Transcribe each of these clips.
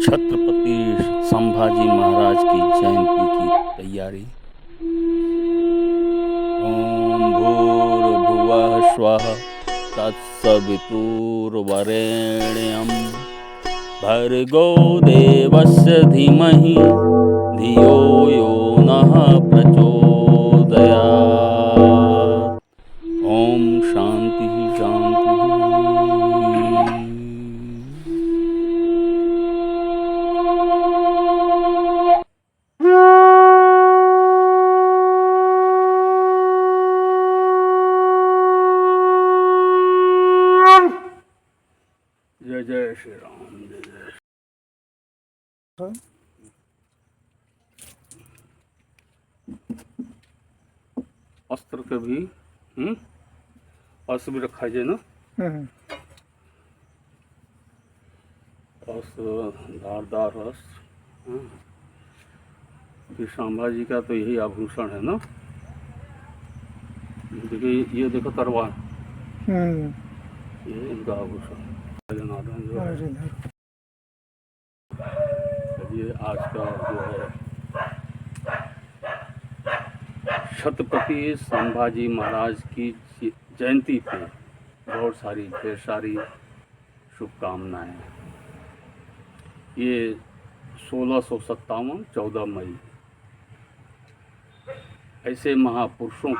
छत्रपति संभाजी महाराज की जयंती की तैयारी। ओम भूर्भुवः स्वः तत्सवितुर्वरेण्यं भर्गो देवस्य धीमहि धियो यो नः प्रचोदयात्। ओम शांति शांति। जय जय श्री राम, जय जय। अस्त्र के भी अस्त्र भी रखा जाए ना। अस्त्र, धारदार अस्त्र। फिर संभाजी का तो यही आभूषण है ना। देखिए ये देखो तलवार, ये इनका आभूषण जनार्दन जो है। चलिए आज का जो है छत्रपति संभाजी महाराज की जयंती पे बहुत सारी ढेर सारी शुभकामनाएं। ये 1657 14 मई ऐसे महापुरुषों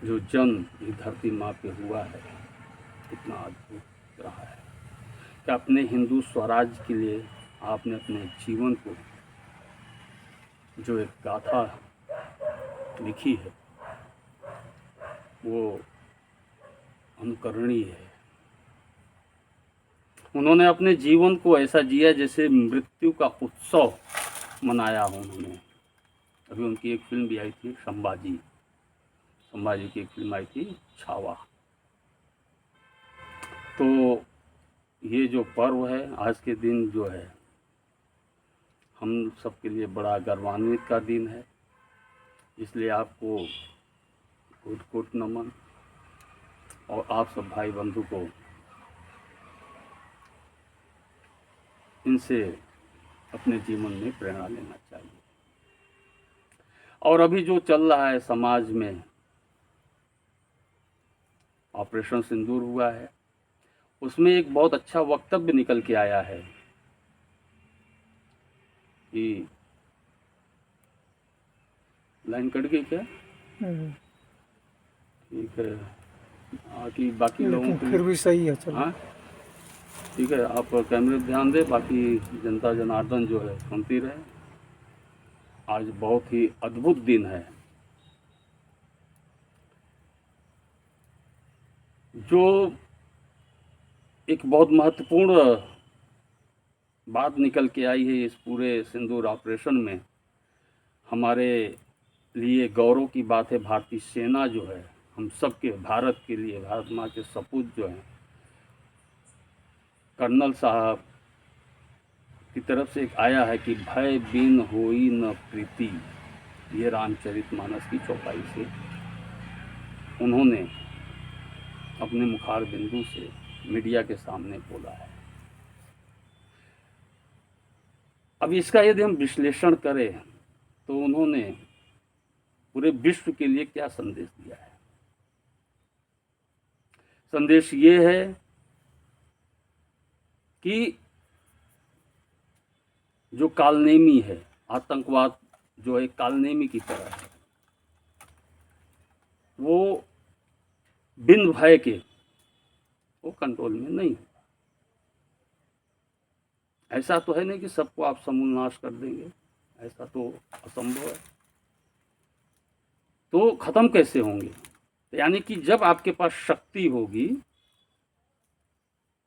जो जन्म इस धरती माँ पे हुआ है, कितना अद्भुत रहा है कि अपने हिंदू स्वराज के लिए आपने अपने जीवन को जो एक गाथा लिखी है वो अनुकरणीय है। उन्होंने अपने जीवन को ऐसा जिया जैसे मृत्यु का उत्सव मनाया उन्होंने। अभी उनकी एक फिल्म भी आई थी संभाजी की एक फिल्म आई थी छावा। तो ये जो पर्व है आज के दिन जो है हम सबके लिए बड़ा गर्वान्वित का दिन है। इसलिए आपको कोट कोट नमन और आप सब भाई बंधु को इनसे अपने जीवन में प्रेरणा लेना चाहिए। और अभी जो चल रहा है समाज में, ऑपरेशन सिंदूर हुआ है, उसमें एक बहुत अच्छा वक्तव्य निकल के आया है कि लाइन कट गई क्या? ठीक है, कि बाकी लोगों के फिर भी सही है। चलो हाँ ठीक है, आप कैमरे पे ध्यान दें, बाकी जनता जनार्दन जो है सुनती रहे। आज बहुत ही अद्भुत दिन है। जो एक बहुत महत्वपूर्ण बात निकल के आई है इस पूरे सिंदूर ऑपरेशन में, हमारे लिए गौरव की बात है। भारतीय सेना जो है हम सब के भारत के लिए, भारत माँ के सपूत जो हैं, कर्नल साहब की तरफ से एक आया है कि भय बिन होई न प्रीति। ये रामचरितमानस की चौपाई से उन्होंने अपने मुखार बिंदु से मीडिया के सामने बोला है। अब इसका यदि हम विश्लेषण करें तो उन्होंने पूरे विश्व के लिए क्या संदेश दिया है। संदेश ये है कि जो कालनेमी है, आतंकवाद जो है कालनेमी की तरह है, वो बिन भय के वो कंट्रोल में नहीं है। ऐसा तो है नहीं कि सबको आप समूल नाश कर देंगे, ऐसा तो असंभव है। तो खत्म कैसे होंगे? यानी कि जब आपके पास शक्ति होगी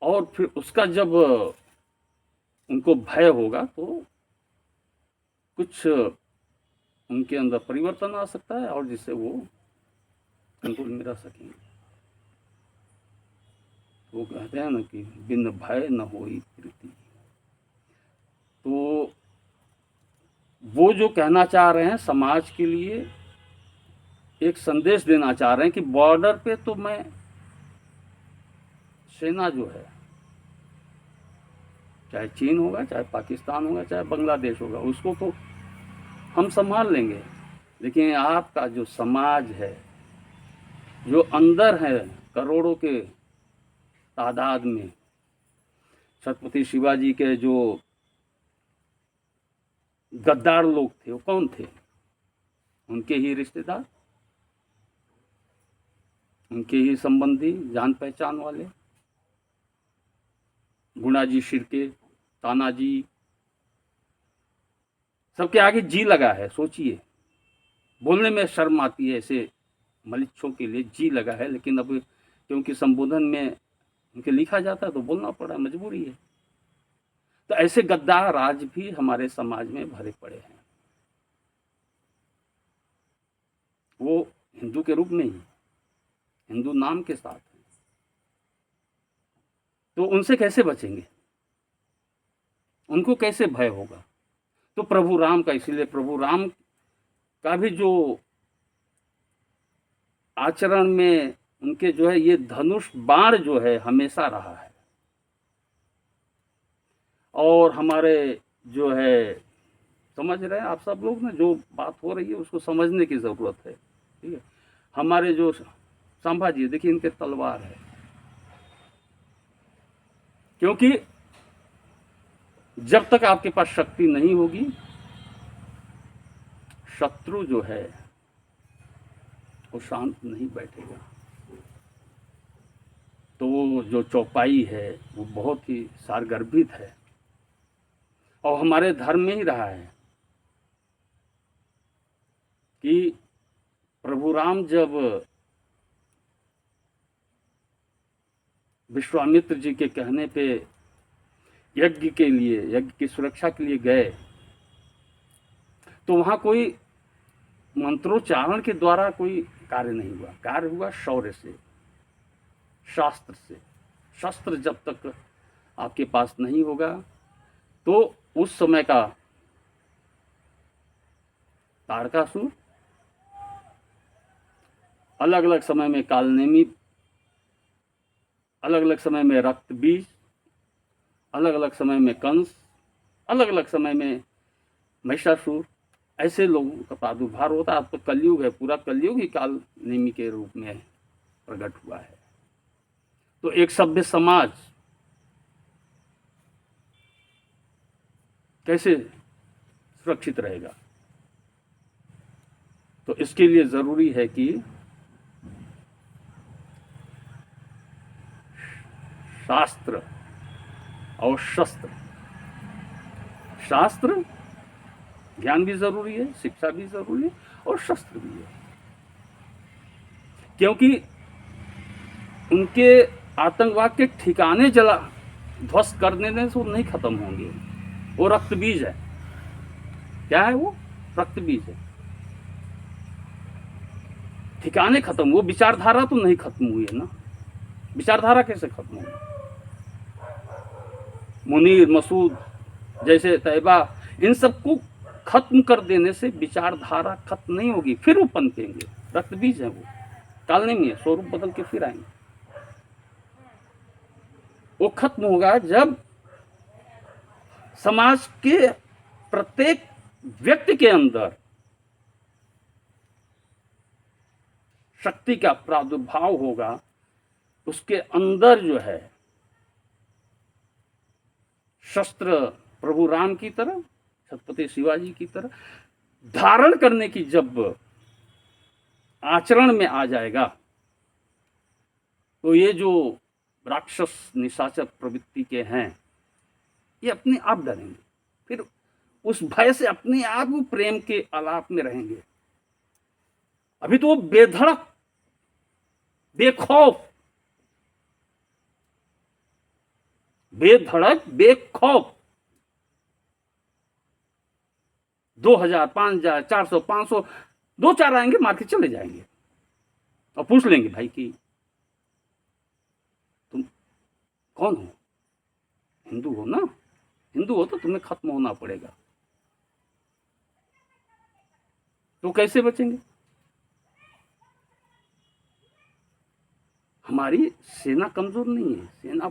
और फिर उसका जब उनको भय होगा तो कुछ उनके अंदर परिवर्तन आ सकता है और जिससे वो कंट्रोल में रह सकेंगे। वो कहते हैं ना कि बिन भय न होई प्रीति। तो वो जो कहना चाह रहे हैं, समाज के लिए एक संदेश देना चाह रहे हैं कि बॉर्डर पे तो मैं सेना जो है चाहे चीन होगा, चाहे पाकिस्तान होगा, चाहे बांग्लादेश होगा, उसको तो हम संभाल लेंगे। लेकिन आपका जो समाज है, जो अंदर है करोड़ों के तादाद में, छत्रपति शिवाजी के जो गद्दार लोग थे वो कौन थे? उनके ही रिश्तेदार, उनके ही संबंधी, जान पहचान वाले, गुणाजी शिर्के, तानाजी, सबके आगे जी लगा है। सोचिए, बोलने में शर्म आती है ऐसे मलिच्छों के लिए, जी लगा है, लेकिन अब क्योंकि संबोधन में उनके लिखा जाता है तो बोलना पड़ा, मजबूरी है। तो ऐसे गद्दार आज भी हमारे समाज में भरे पड़े हैं। वो हिंदू के रूप में ही, हिंदू नाम के साथ है। तो उनसे कैसे बचेंगे? उनको कैसे भय होगा? तो प्रभु राम का, इसीलिए प्रभु राम का भी जो आचरण में उनके जो है ये धनुष बाण जो है हमेशा रहा है। और हमारे जो है, समझ रहे हैं आप सब लोग ना, जो बात हो रही है उसको समझने की जरूरत है, ठीक है। हमारे जो संभाजी, देखिए इनके तलवार है, क्योंकि जब तक आपके पास शक्ति नहीं होगी, शत्रु जो है वो शांत नहीं बैठेगा। तो वो जो चौपाई है वो बहुत ही सारगर्भित है और हमारे धर्म में ही रहा है कि प्रभु राम जब विश्वामित्र जी के कहने पे यज्ञ के लिए, यज्ञ की सुरक्षा के लिए गए, तो वहां कोई मंत्रोच्चारण के द्वारा कोई कार्य नहीं हुआ। कार्य हुआ शौर्य से, शास्त्र से। शस्त्र जब तक आपके पास नहीं होगा, तो उस समय का तारकासुर, अलग अलग समय में कालनेमी, अलग अलग समय में रक्त बीज, अलग अलग समय में कंस, अलग अलग समय में महिषासुर, ऐसे लोगों का प्रादुर्भाव होता है। अब तो कलयुग है, पूरा कलयुग ही काल नेमी के रूप में प्रकट हुआ है। तो एक सभ्य समाज कैसे सुरक्षित रहेगा? तो इसके लिए जरूरी है कि शास्त्र और शस्त्र, शास्त्र ज्ञान भी जरूरी है, शिक्षा भी जरूरी है, और शस्त्र भी है। क्योंकि उनके आतंकवाद के ठिकाने जला ध्वस्त कर देने से वो नहीं खत्म होंगे। वो रक्त बीज है। क्या है वो? रक्त बीज है। ठिकाने खत्म, वो विचारधारा तो नहीं खत्म हुई है ना। विचारधारा कैसे खत्म होगी? मुनीर, मसूद जैसे तैयबा, इन सबको खत्म कर देने से विचारधारा खत्म नहीं होगी, फिर वो पनपेंगे। रक्त बीज है वो, टालने में है, स्वरूप बदल के फिर आएंगे। वो खत्म होगा जब समाज के प्रत्येक व्यक्ति के अंदर शक्ति का प्रादुर्भाव होगा। उसके अंदर जो है शस्त्र प्रभु राम की तरह, छत्रपति शिवाजी की तरह धारण करने की जब आचरण में आ जाएगा, तो ये जो राक्षस निशाचर प्रवृत्ति के हैं, ये अपने आप डरेंगे। फिर उस भय से अपने आप वो प्रेम के आलाप में रहेंगे। अभी तो वो बेधड़क, बेखौफ, बेधड़क, बेखौफ 2000, 5000, 400, 500, 2-4 आएंगे, मार के चले जाएंगे और पूछ लेंगे, भाई कि तुम कौन हो? हिंदू हो ना? हिंदू हो तो तुम्हें खत्म होना पड़ेगा। तो कैसे बचेंगे? हमारी सेना कमजोर नहीं है, सेना